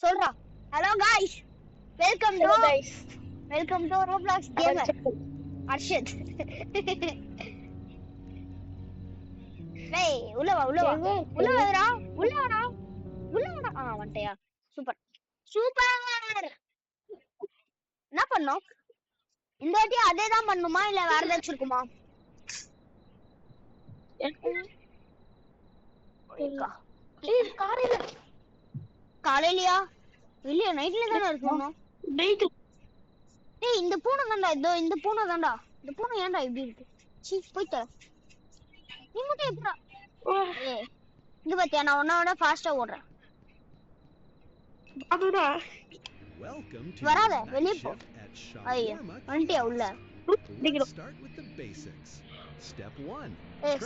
சொல்றா. Hello guys, welcome to Roblox gamer. Arshad. டேய் உள்ள வா. வந்துட்டியா? சூப்பர். என்ன பண்ணோம்? இந்த வாட்டி அதே தான் பண்ணுமா இல்ல வேற ஏதாச்சும் இருக்குமா? காலையிலயா? இல்லையா, நைட்ல தானே இருக்கணும். டேய் இந்த பூனை தான்டா. இந்த பூனை தான்டா. இந்த பூனை ஏன்டா இப்படி இருக்கு? சீ போய்ட்ட. நீ மட்டும் எப்படா? ஏய் இங்க பாத்தியா, நான் உன்னோட ஃபாஸ்டா ஓடுறேன். வராத, வெளிய போ. ஐயோ வந்துட்டியா உள்ள? Let's start with the basics. Step 1.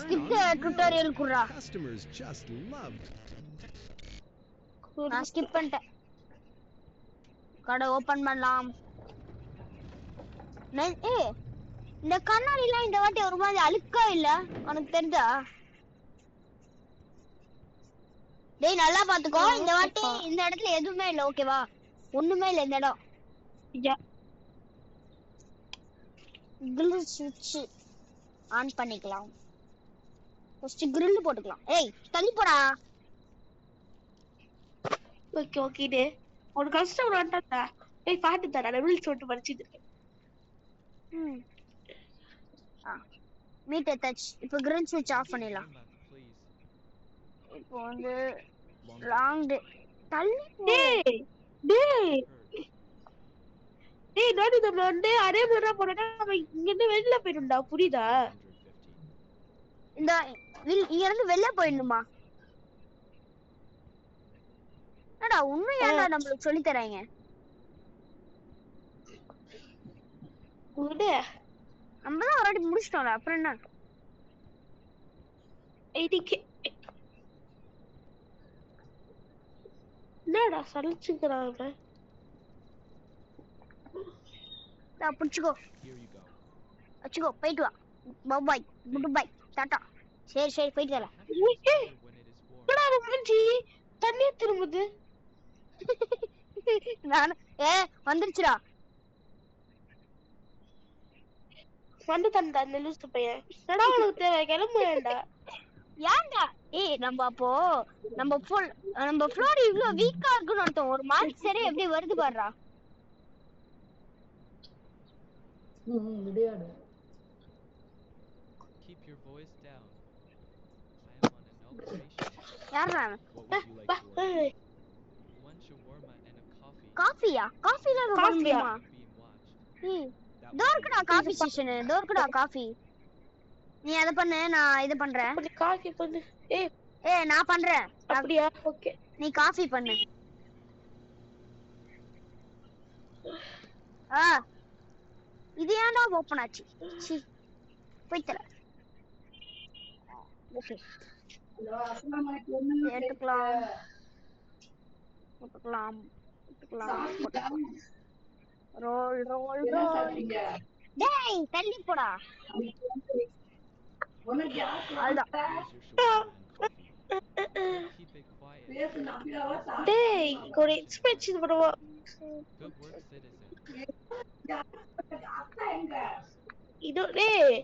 Skip the tutorial kurra. Customers just loved. நான் ஸ்கிப் பண்ணிட்டேன். கடை ஓபன் பண்ணலாம். இந்த கண்ணாடிலாம் இந்த வாட்டி ஒரு மாதிரி அழுக்கா இல்ல, உனக்கு தெரிஞ்சா? டேய் நல்லா பாத்துக்கோ, இந்த வாட்டி இந்த இடத்துல எதுவுமே இல்ல, ஓகேவா? ஒண்ணுமே இல்ல இந்த இடம். கிரில் சுவிட்ச் ஆன் பண்ணிக்கலாம். ஃபர்ஸ்ட் கிரில் போட்டுக்கலாம். ஏய் தள்ளி போடா. ஓகே டே. ஒரு கஸ்டமர் வந்தாடா. டேய் பாட்டு தரடா, ரூல்ஸ் போட்டு படிச்சிட்டு இருக்கேன். Meet touch. இப்போ கிரில் சுவிட்ச் ஆஃப் பண்ணிடலாம். இப்போ வந்து லாங் டே தள்ளி நானு நம்ம வந்து அரே முறை போறேன்னா நம்ம இங்க இருந்து வெளில போயிடும்டா, புரியுதா? இந்த இங்க இருந்து வெளில போயிடணுமா? என்னடா உண்மையாடா நம்மளுக்கு சொல்லி தராங்க. நம்ம தான் ஒரு வாட்டி முடிச்சிட்டோம்ல, அப்புறம் என்ன? என்னடா சலிச்சுக்கிறாங்க. புடிச்சுக்கோ, வச்சுக்கோ, போயிட்டு வா. Bye good bye, Tata. சரி போயிட்டு வரலாம். தண்ணி திரும்புது. நான் வந்துருச்சுடா. வந்து தந்தா அந்த லூசு பையன். என்னடா உனக்கு தேவை? கிளம்பு வேண்டா. ஏன்டா? நம்ம ஃப்ளோர் இவ்ளோ வீக்கா இருக்குன்னு அர்த்தம். ஒரு மாதிரி சரி எப்படி வருது பாருடா. விளையாடு. Keep your voice down. I am on an operation. யாரா? One shawarma and a coffee. காஃபியா? காஃபில காஃபியா? Being watched. டோர்க்குடா காஃபி ஸ்டேஷன். டோர்க்குடா காஃபி. நீ அத பண்ணு, நான் இத பண்றேன். கொஞ்சம் காஃபி பண்ணு. நான் பண்றேன். அப்படியே ஓகே. நீ காஃபி பண்ணு. இது ஏன்டா ஓபன் ஆச்சு? சி போய்த்தல. ஓகே எடுக்கலாம். ரோல் டேய் தள்ளி போடா. Keep it quiet. டேய் ஒரு எக்ஸ்பிரஷன் பண்ணுவா. Good work, citizen. டேய்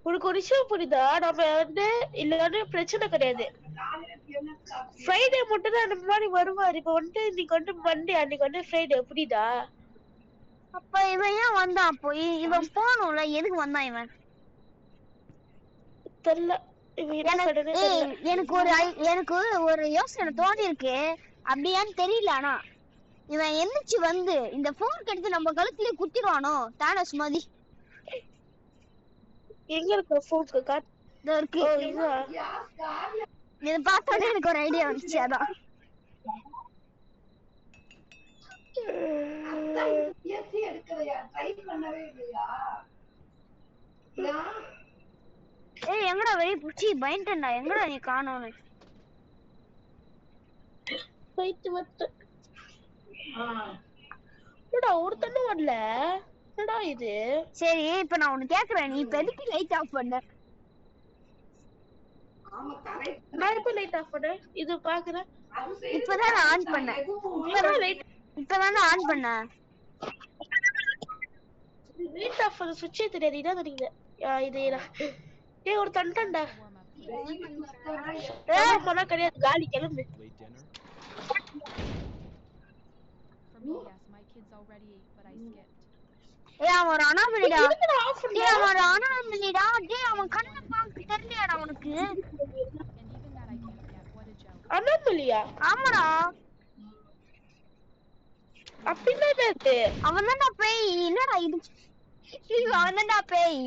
உனக்கு ஒரு விஷயம் புரியுதா? நம்ம வந்து இல்ல பிரச்சனை கிடையாது. ஃப்ரைடே மட்டும் தான் அந்த மாதிரி வருவாரு. இப்ப வந்து இன்னைக்கு வந்து மண்டே, அன்னைக்கு வந்து ஃப்ரைடே, புரியுதா? அப்ப இவன் ஏன் வந்தான்? அப்போ இவன் போகணும்ல, எதுக்கு வந்தான் இவன்? தெரியல. எனக்கு ஒரு யோசனை தோணி இருக்கு, அப்படியான்னு தெரியல. ஆனா இவன் எந்திரிச்சு வந்து இந்த போர்க் எடுத்து நம்ம கழுத்துலயே குத்திடுவானோ தானஸ் மாதிரி. எங்க இருக்க போர்க்கு? இதோ இருக்கு. இத பார்த்தோன்னே எனக்கு ஒரு ஐடியா வந்துச்சு. அதான் எங்கடா வெளிய புடிச்சி பயன்டா? எங்கடா நீ காணோன்னு? போயிட்டு வந்து ஒருத்தனும் வரல. என்னடா இது? சரி இப்ப நான் உனக்கு கேக்குறேன், நீ இப்ப எதுக்கு லைட் ஆஃப் பண்ண? நான் எப்ப லைட் ஆஃப் பண்ணேன்? இது பாக்குறேன். இப்பதான் ஆன் பண்ணேன். இப்பதான் ஆன் பண்ணேன். ரீட் ஆஃப் அந்த சுவிட்சே தெரியாது. இதான் தெரியுது. இது ஏய் ஒரு தண்டன்டா. போனா கிடையாது காலி கிளம்பு. Late dinner? For me, yes, my kids already ate, but I skipped. ஏய் அவன் ஒரு அனாமலிடா. எதுக்குடா ஆஃப் பண்ண? டேய் அவன் ஒரு அனாமலிடா. டேய் அவன் கண்ணை பார்க்க தெரியலடா உனக்கு. And even that I can't get. What a joke. அண்ணாமலியா? ஆமாடா. அப்படின்னா என்னது? அவன் தான்டா பேய். என்னடா இது? அவன் தான்டா பேய்.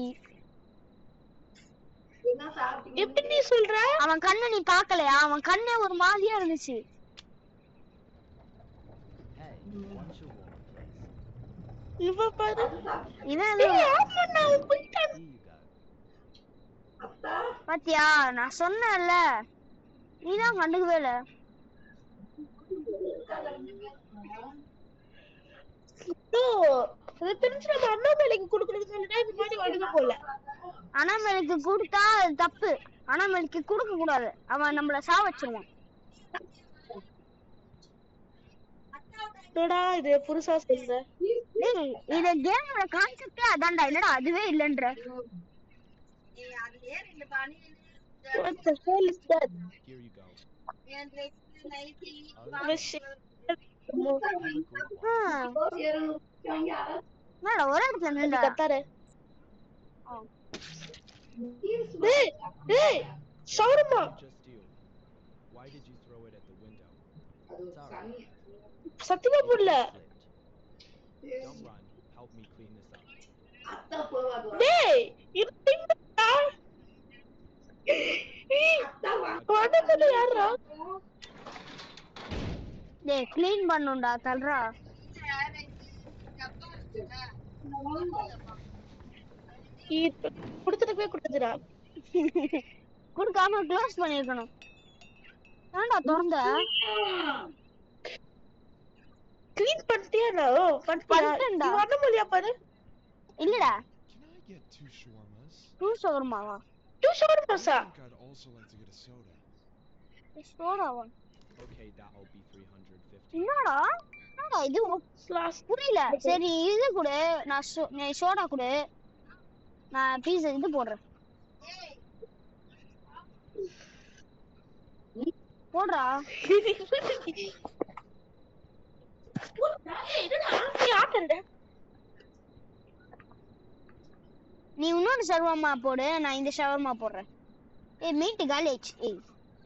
எப்படி நீ சொல்ற? அவன் கண்ணை நீ பார்க்கலையா? அவன் கண்ணே ஒரு மாதிரியா இருந்துச்சு. Hey, what's your role, please? இவ பாரு. இவன் ஏய் ஆஃப் பண்ண அவன் போயிட்டான். Here you go. பாத்தியா நான் சொன்னேன்ல. நீதான் கண்டுக்கவே இல்ல. ஓ அது தெரிஞ்சு நம்ம அண்ணாமலைக்கு கொடுக்கணும்னு சொல்லிட்டா இந்த மாதிரி வழுக போல. அனாமலிக்கு கொடுத்தா அது தப்பு. அனாமலிக்கு கொடுக்க கூடாது. அவன் நம்மள சாவச்சிருவான். என்னடா இது புதுசா சொல்ற? டேய் இந்த கேமோட கான்செப்டே அதான்டா. என்னடா அதுவே இல்லன்ற. What the hell is that? Here you go. என்னடா ஒரே இடத்துல நின்றா. கத்தாரு. டேய் டேய் shawarma. Just you. Why did you throw it at the window? It's alright. சத்தியமா புரியல. Don't run. Help me clean this up. டேய் என்னடா? வணக்கத்துல யாரா? டேய் க்ளீன் பண்ணுடா தல்றா. கொடுத்துட்டு கொடுத்துடா. குடுக்காம க்ளோஸ் பண்ணிருக்கணும். ஏன்டா தொறந்த? க்ளீன் பண்ணிட்டியா? பண்ணிட்டியா? பண்ணிட்டேன்டா. நீ வர முடியா பாரு. இல்லடா. Can I get 2 shawarmas? Two ஷவர்மாவா? டூ ஷவர்மாஸா? I think I'd also like to get a soda. சோடாவா? Okay, that'll be 350. என்னடா? என்னடா இது? லாஸ்ட் புரியல. சரி இது கொடு. நீ சோடா கொடு. நான் பீஸா இது போடுறேன். போடுறா. நீ இன்னொரு ஷவர்மா போடு. நான் இந்த ஷவர்மா போடுறேன். ஏய் மீட் காலி ஆயிடுச்சு. ஏய்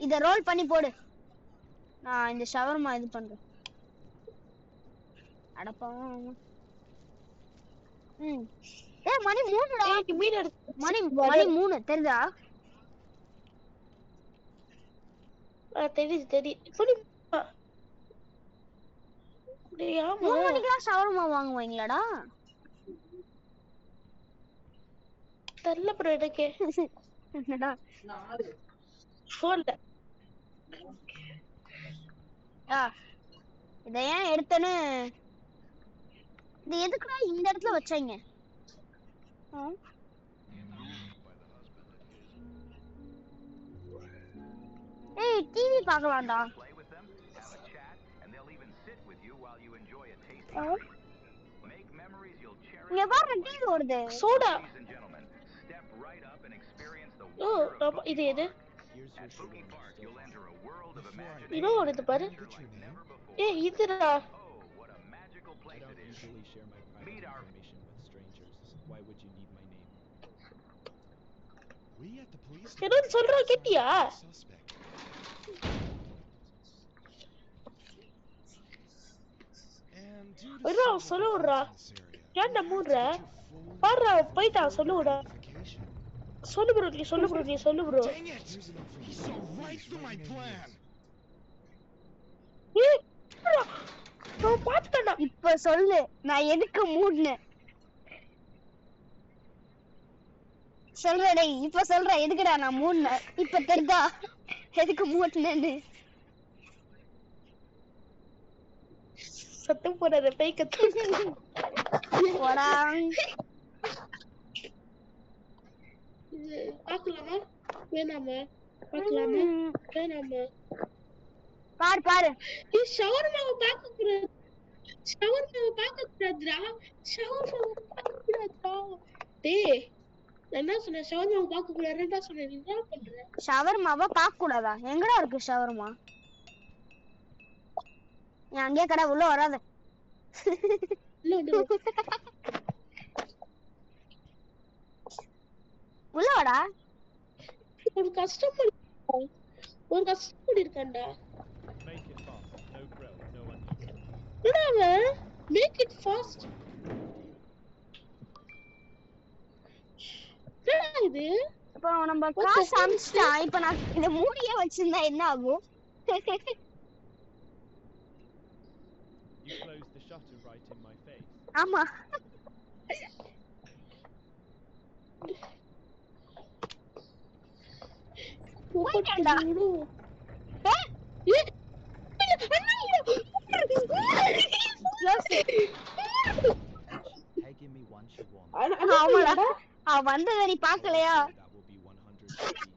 இத ரோல் பண்ணி போடு. நான் இந்த ஷவர்மா இது பண்றேன். அடப்பா. ஏய் மணி 3டா. ஏய் மீன் எடுத்து மணி 3 தெரியுதா? தெரியுது. புடி. டேய் ஆமா. 3 மணிக்கெல்லாம் ஷவர்மா வாங்குவீங்களாடா? தெரியல ப்ரோ எனக்கு. என்னடா? போன்ல. இத ஏன் எடுத்தேன்னு இது எதுக்குடா இந்த இடத்துல வச்சாங்க? ஏய் TV பார்க்கலாம்டா. Play with them, have a chat, and they'll even sit with you while you enjoy a tasty treat. Make memories you'll cherish. இங்க பாரு டிவி ஓடுது. Soda. Ladies and gentlemen, step right up and experience the oh wonder of இது எது? Here's your At Boogie shawarma Park, still. you'll enter a world of imagination இன்னும் ஒரு இது பாரு. like never before. ஏய் இதுடா. Oh, what a magical I place don't it is. usually share my private Meet our- information with strangers. Why would you need my name? We at the police ஏதோ சொல்றா கேட்டியா? suspect. And due to விட்றா, several சொல்ல விட்றா. events in this area, ஏன்டா we மூடுற? have to get your full பாருடா போயிட்டான். சொல்லு விட. identification. சொல்லு ப்ரோ நீ சொல்லு ப்ரோ நீ சொல்லு bro. Dang it! He saw right through my plan. ஏய் நான் பாத்துட்டேன்டா. இப்ப சொல்லு நான் எதுக்கு மூடுனேன்? சொல்றடே இப்ப சொல்றேன் எதுக்குடா நான் மூடுனேன். இப்ப தெரியுதா எதுக்கு மூடுனேன்னு? சத்தம் போடாத பேய் கத்து. போடா. பாக்கலாமா? வேணாமா? பாக்கலாமா? வேணாமா? பாரு பாரு. ஏய் ஷவர்மாவை பார்க்க கூடாது. ஷவர்மாவை பார்க்க கூடாதுடா. ஷவர்மாவை பார்க்க கூடாதுடா. டேய் நான் என்ன சொன்னேன்? ஷவர்மாவை பார்க்க கூடாதுடா சொன்னேன். நீ என்ன பண்ற? ஷவர்மாவை பார்க்க கூடாதா? எங்கடா இருக்கு ஷவர்மா? நீ அங்கேயே கடை உள்ள வராத. இல்ல இல்ல. உள்ள வாடா. ஒரு கஸ்டமர் இருக்கான்டா. Make it fast. No grill. No onion. என்னடா மேக் இட் ஃபாஸ்ட். என்னடா இது? இப்போ நம்ம காசு அமிச்சிட்டா. இப்போ நான் இந்த மூடியே வச்சிருந்தா என்ன ஆகும்? You closed the shutter right in my face. ஆமா. போய்டா. Hey, give me one shawarma. அவன் வந்தத நீ பாக்கலையா? That will be 150.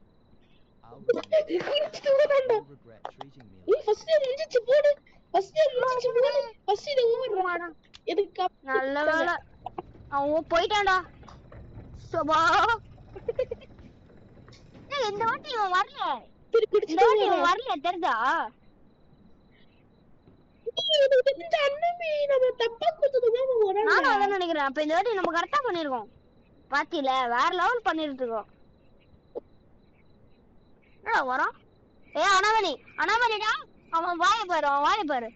I'll regret treating me like first முடிஞ்சிச்சு போடு. ஃபர்ஸ்ட் இது ஓவர். எதுக்கு நல்ல வேளை அவன் போயிட்டான்டா. சபா. ஏய் இந்த வாட்டி இவன் வரல. இந்த வாட்டி இவன் வரல தெரியுதா? இந்த அண்ணமே நம்ம தப்பா கொடுத்ததுதான் வராங்க. நானும் அதான் நினைக்கிறேன். அப்ப இந்த வாட்டி நம்ம கரெக்டா பண்ணிருக்கோம். பாத்தியில வேற லெவல் பண்ணிட்டு இருக்கோம். என்னடா வரான்? ஏய் அனவனிடா. அவன் வாயை பாரு.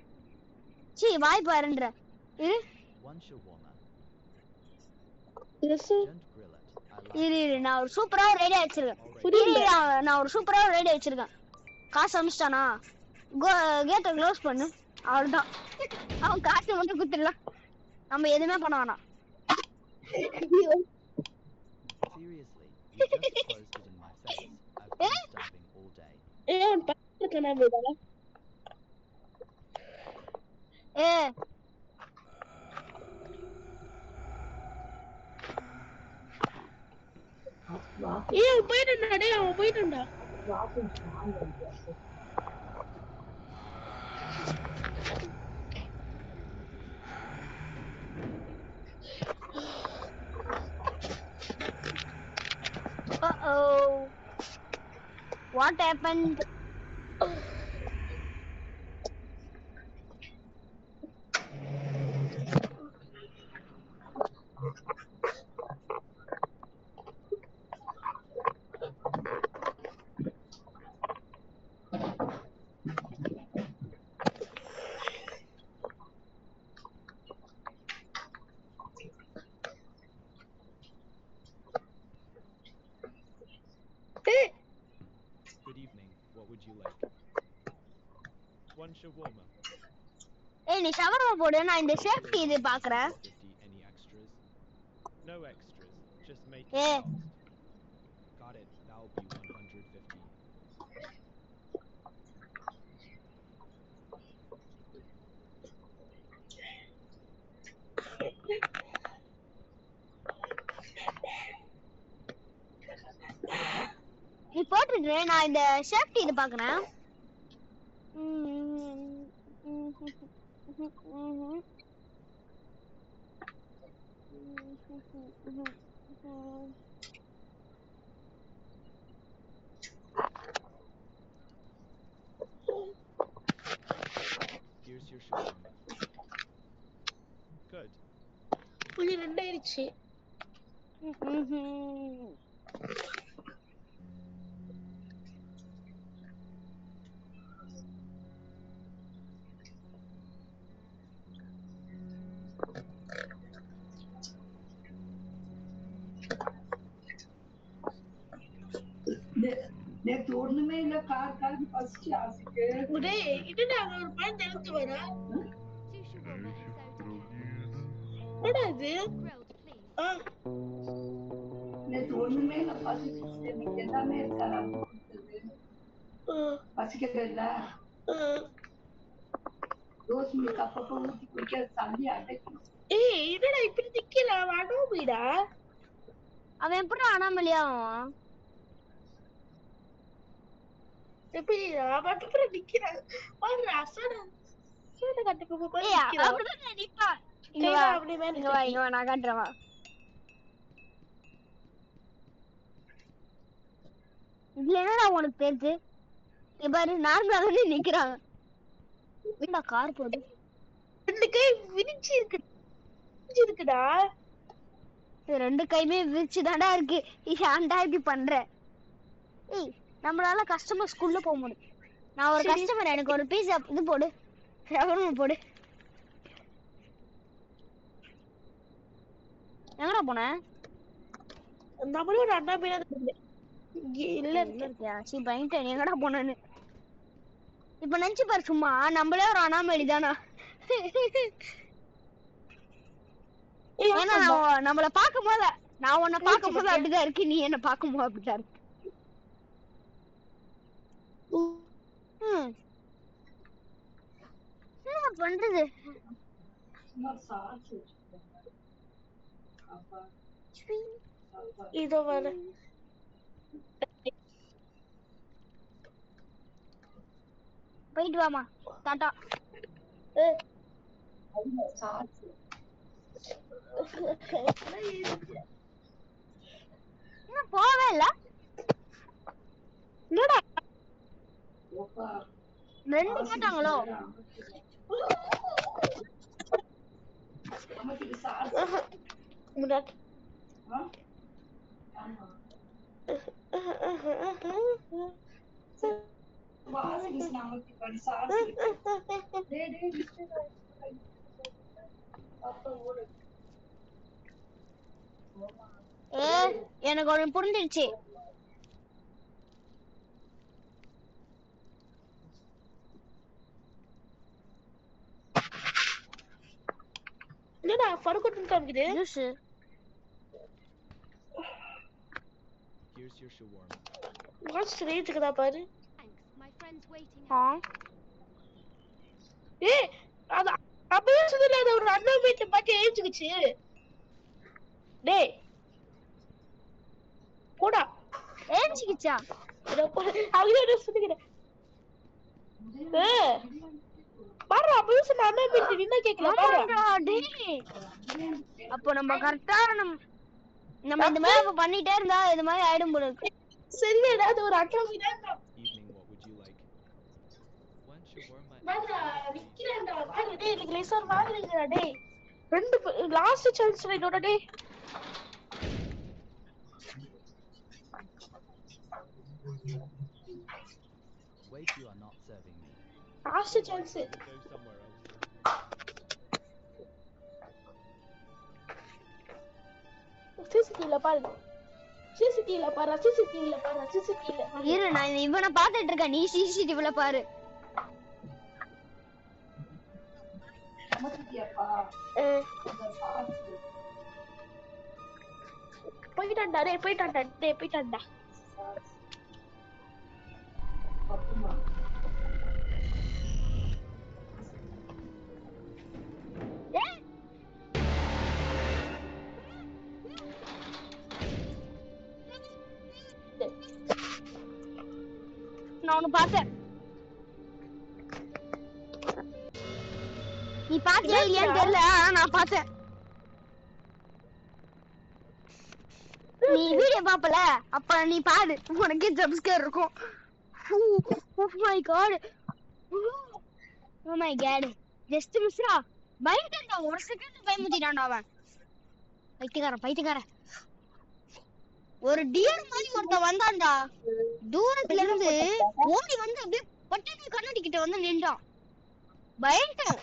சீ வாய் பாருன்ற. இரு. one shawarma. Yes Don't grill it. I like இரு நான் ஒரு சூப்பரா ரெடி வச்சிருக்கேன். நான் ஒரு சூப்பரா ரெடி வச்சிருக்கேன். காசு அமிச்சிட்டானா? கேட்ட க்ளோஸ் பண்ணு. அவ்வளவுதான். அவன் காசு மட்டும் குத்துடலாம். நம்ம எதுவுமே பண்ண வேணாம். Seriously, you just closed it in my face. I've been starving all day. ஏன் பக்கத்துல நாமடா? ஏய் ஏன் போயிட்டா டேய் அவன் போயிட்டான்டா. Uh-oh. What happened? Good evening. What would you like? One shawarma. ஏய் நீ ஷவர்மா போடு. நான் இந்த சேஃப்டி இது பாக்குறேன். 50. Any extras? No extras. Just make it Yeah. fast. Got it. That'll be 150. நீ போட்டுட்டு நான் இந்த சேஃப்டி இது பாக்குறேன். Here's your shawarma. Good. கொஞ்சம் ரெண்டாயிருச்சு. நேத்து ஒண்ணுமே இல்ல கார் பசிச்சு ஆசிக்கு டேய் என்னடா அவன் ஒரு பழம் தடுத்து வரா? Two shawarma and soda என்னடா இது? grilled, please. ஆ நேத்து ஒண்ணுமே இல்ல பசிச்சு இன்னைக்கு எல்லாமே இருக்காரா பசிக்கவே இல்ல தோசை மில்க் அப்பப்போ ஊத்தி குடிக்க தண்ணி அடைக்கணும். ஏய் என்னடா இப்படி நிக்கிறா? அடோபிடா. அவன் எப்படி அனாமலியாவும்? எப்படி நான் மட்டும் நிக்கிறேன் பாரு அசட சோட கட்டுக்கு போய் ஏய் நிக்கிறேன் அப்படிதான் நிப்பா இங்க கையில வா அப்படி மேல இங்க வா இங்க வா நான் காட்டுறேன் வா இதுல என்னடா உனக்கு பேச்சு இங்க பாரு நார்மலா தானே நிக்கிறாங்க வீடா கார் போடு ரெண்டு கை விரிச்சு இருக்குடா இது ரெண்டு கையுமே விரிச்சு தாண்டா இருக்கு ஏன்டா இப்படி பண்ற ஏய் நம்மளால கஸ்டமர் ஸ்கூல்ல போக முடியும் நான் ஒரு கஸ்டமர் எனக்கு ஒரு பீஸா இது போடு ஷவர்மா போடு எங்கடா போன நம்மளும் ஒரு அண்ணா பேரா இல்ல இருக்கியா சீ பயன்ட்டேன் எங்கடா போனேன்னு இப்ப நினைச்சு பாரு சும்மா நம்மளே ஒரு அனாமலி தானா ஏன்னா நம்மள பாக்கும்போது நான் உன்னை பாக்கும்போது அப்படிதான் இருக்கு நீ என்ன பாக்கும்போது அப்படிதான் இருக்கு என்ன பண்றது இதோ வர போயிட்டு வாமா டாடா என்ன போவே இல்ல என்னடா ரெண்டு கேட்டாங்களோ முன்னாடி எனக்கு ஒண்ணு புரிஞ்சிருச்சு என்னடா ஃபர்கூட் காமிக்குது juice Here's your shawarma. What's rate இருக்குதா பாரு My friend's waiting. ஏய் அது அப்படியே சொன்னல அது ஒரு அண்ணா வீட்டை பார்த்து ஏஞ்சுக்குச்சு டேய் போடா ஏஞ்சிக்கிச்சா அவங்க என்ன சொல்லுகிறேன் பாரு அப்படியே சொன்ன அண்ணா வீட்டு என்ன கேட்கல பாரு அப்போ நம்ம கரெக்டா நம்ம இந்த மாதிரி பண்ணிட்டே இருந்தா இது மாதிரி ஆயிடும் போல இருக்கு சரிடா அது ஒரு அண்ணா வீடா Evening, what would you like? One shawarma. பாருடா விக்கிறேன்டா பாரு டேய் எனக்கு லேசர் வாங்குறீங்கடா டேய் ரெண்டு லாஸ்ட் சான்ஸ் என்னோட டேய் Wait, you are not serving me. Last chance Go somewhere else. சிசிடிவில பாரு சிசிடிவில பாரு சிசிடிவில பாரு சிசிடிவில இரு நான் இவனை பாத்துட்டு இருக்கேன் நீ சிசிடிவில பாரு போயிட்டான்டா டேய் போயிட்டான்டா நான் ஒண்ணு பார்த்தேன் நீ பாத்தியா இல்லையான்னு தெரியல ஆனா நான் பார்த்தேன் நீ வீடியோ பாப்பல அப்ப நீ பாரு உனக்கே ஜம்ப்ஸ்கேர் இருக்கும் oh my god oh my god just Mishra பயந்துடா ஒரு செகண்ட் பயமுத்திட்டான்டா அவன் பைத்தியக்காரன் ஒரு டியர் மாதிரி ஒருத்த வந்தான்டா தூரத்துல இருந்து ஓடி வந்து அப்படியே பட்டத்து கண்ணாடி கிட்ட வந்து நின்றான் பயந்துட்டேன்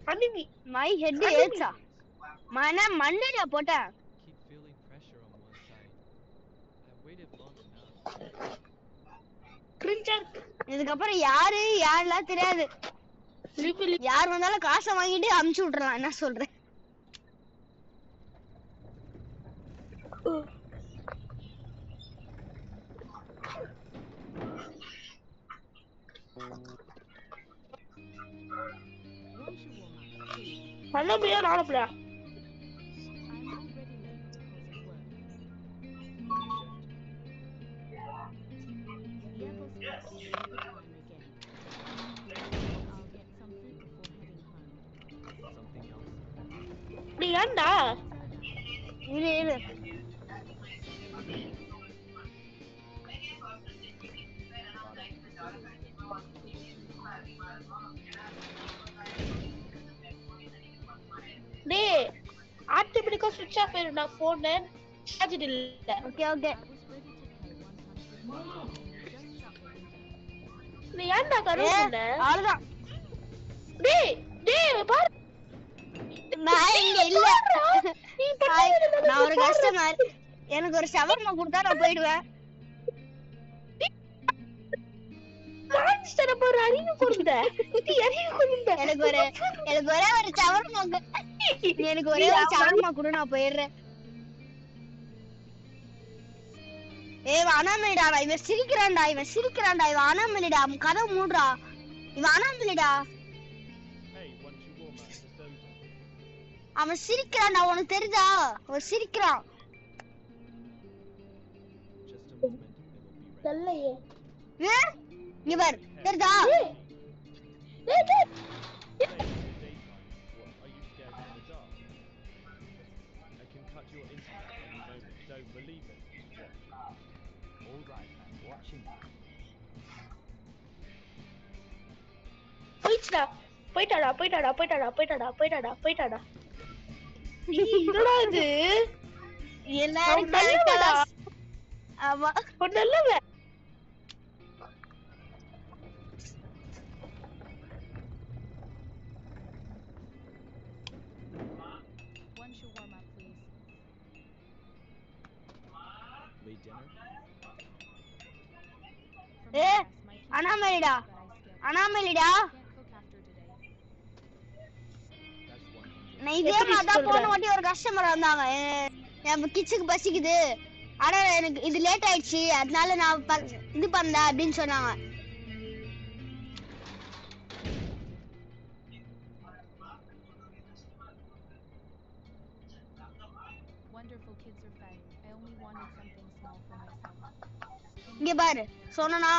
Anami. My head hurts. Mana mandada pota. Keep feeling pressure on one side. I've waited long enough. இதுக்கப்புறம் யாரெல்லாம் தெரியாது யார் வந்தாலும் காசை வாங்கிட்டு அமுச்சு விட்டுறலாம் என்ன சொல்றேன் அண்ணாமையா நாளப்படா I'm already late because of work. Yeah, boss, but we'll make the time again. I'll get some food before heading home. Something else? நீ ஏன்டா இரு டேய் ஆட்டோமேட்டிக்கா ஸ்விட்ச் ஆஃப் ஆயிடும்டா ஃபோன் சார்ஜ் இல்ல okay okay I was ready to pay 100 just shut the window. நீ ஏன்டா கரு பண்ண அவ்வளவுதான் டேய் டேய் பாரு நான் இங்க இல்ல நீ ஹாய், பண்ணது நான் ஒரு கஸ்டமர். எனக்கு ஒரு ஷவர்மா கொடுத்தா நான் போயிடுவேன். மான்ஸ்டர் போற அறிவு கொடுத்த நீ அறிவு கொடுத்த எனக்கு ஒரே ஒரு ஷவர்மா எனக்கு ஒரே ஒரு ஷவர்மா கொடு, நான் போயிடுறேன். ஏய் அனாமலிடா, இவன் சிரிக்கிறான்டா, இவன் அனாமலிடா, கதை மூடுறா, இவன் அனாமலிடா, அவன் சிரிக்கிறான்டா, உனக்கு தெரியுதா? அவன் சிரிக்கிறான். Just a moment, it will be ready. நல்லையே ஏ இங்க பாரு, தெரியுதா? டேய் டேய் What, are you scared in the dark? I can cut your internet at any moment. Don't believe it. All right, I'm watching. போயிட்டாடா என்னடா இது எல்லாரும் நல்லவடா. ஆமா ஒரு நல்லவன் One shawarma, please. Late dinner? For Eh, my my kids அனாமலிடா, but I skipped. அனாமலிடா, Can't cook after today. That's 100. நான் இதே எப்படி மாதிரி தான் சொல்ற? போன வாட்டி ஒரு கஸ்டமர் வந்தாங்க. நம்ம கிட்ஸுக்கு பசிக்குது, ஆனா எனக்கு இது லேட் ஆயிடுச்சு, அதனால நான் இது பண்ணல அப்படின்னு சொன்னாங்க. Wonderful kids are fine. I only wanted something small for myself. இங்க பாரு, சொன்னனா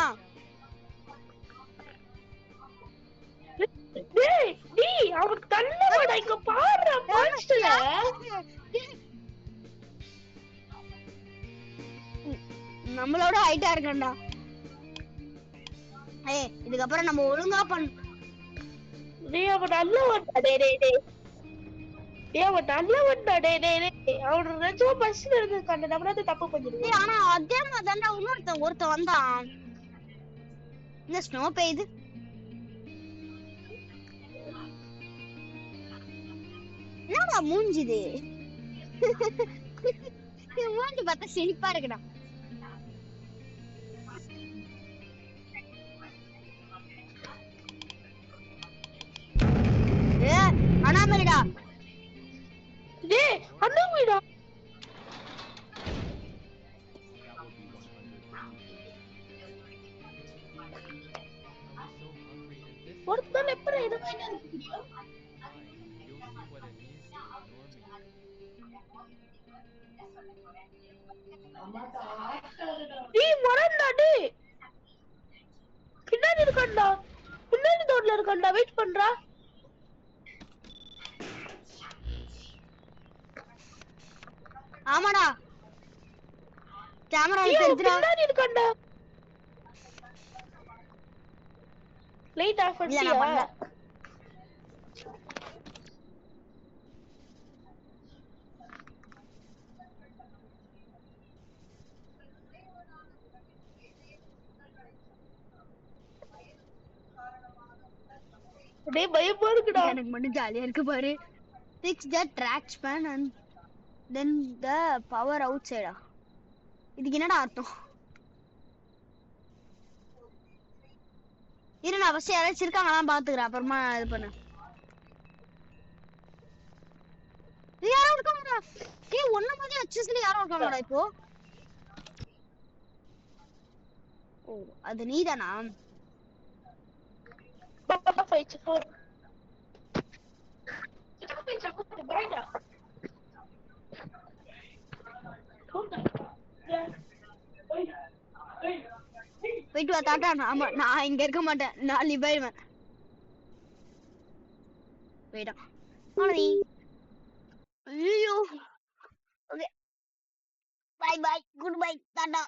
டேய் டேய் அவன் நல்லவடா இங்க பாருடா மான்ஸ்டர் நம்மளோட ஹைட்டா இருக்கண்டா. ஏய் இதுக்கப்புறம் நம்ம ஒழுங்கா டேய் அவன் நல்லவன்டா டேய் அவன் நல்லவன்டா டேய் அவன் நிஜமா பஸ்ல இருந்திருக்கான்டா நம்ம தான் தப்பு பண்ணிருக்கோம். ஆனா அதே மாதிரி தான்டா ஒருத்தன் வந்தான். இந்த ஸ்னோ பெய்யுது. என்னடா மூஞ்சிது? மூஞ்சி பார்த்தா சிரிப்பா இருக்குடா. ஏ அனாமலிடா, டேய் அண்ணாமேடா That will be 100. I'm so hungry and this ஒருத்தன் எப்பற இது வாங்கி you'll see what it means to ignore me. டேய் வரண்டா டேய் பின்னாடி இருக்கண்டா பின்னாடி டோர்ல இருக்கண்டா வெயிட் பண்றா ஆமாடா கேமரா டேய் தெரியுதுடா. பின்னாடி இருக்கண்டா லைட் ஆஃப் இல்ல நான் பண்ணல. பண்ணியா டேய் பயமா இருக்குடா எனக்கு மட்டும் ஜாலியா இருக்கு பாரு. Fix the track span and then the power outside. இதுக்கு என்னடா அர்த்தம்? இரு நான் ஃபர்ஸ்ட் யாராச்சும் இருக்காங்களா பாத்துக்கிறேன், அப்புறமா இது பண்ணு. யாரும் இருக்காங்கடா. டேய் ஒண்ணு மாதிரி அச்சஸ்ல யாரும் இருக்காங்கடா இப்போ. ஓ அது நீதானா? போயிட்டு வா தாத்தா. ஆமா நான் இங்க இருக்க மாட்டேன், நான் நீ போயிடுவேன். போயிட்டான். ஐயோ. Okay, bye bye, good bye, Tata.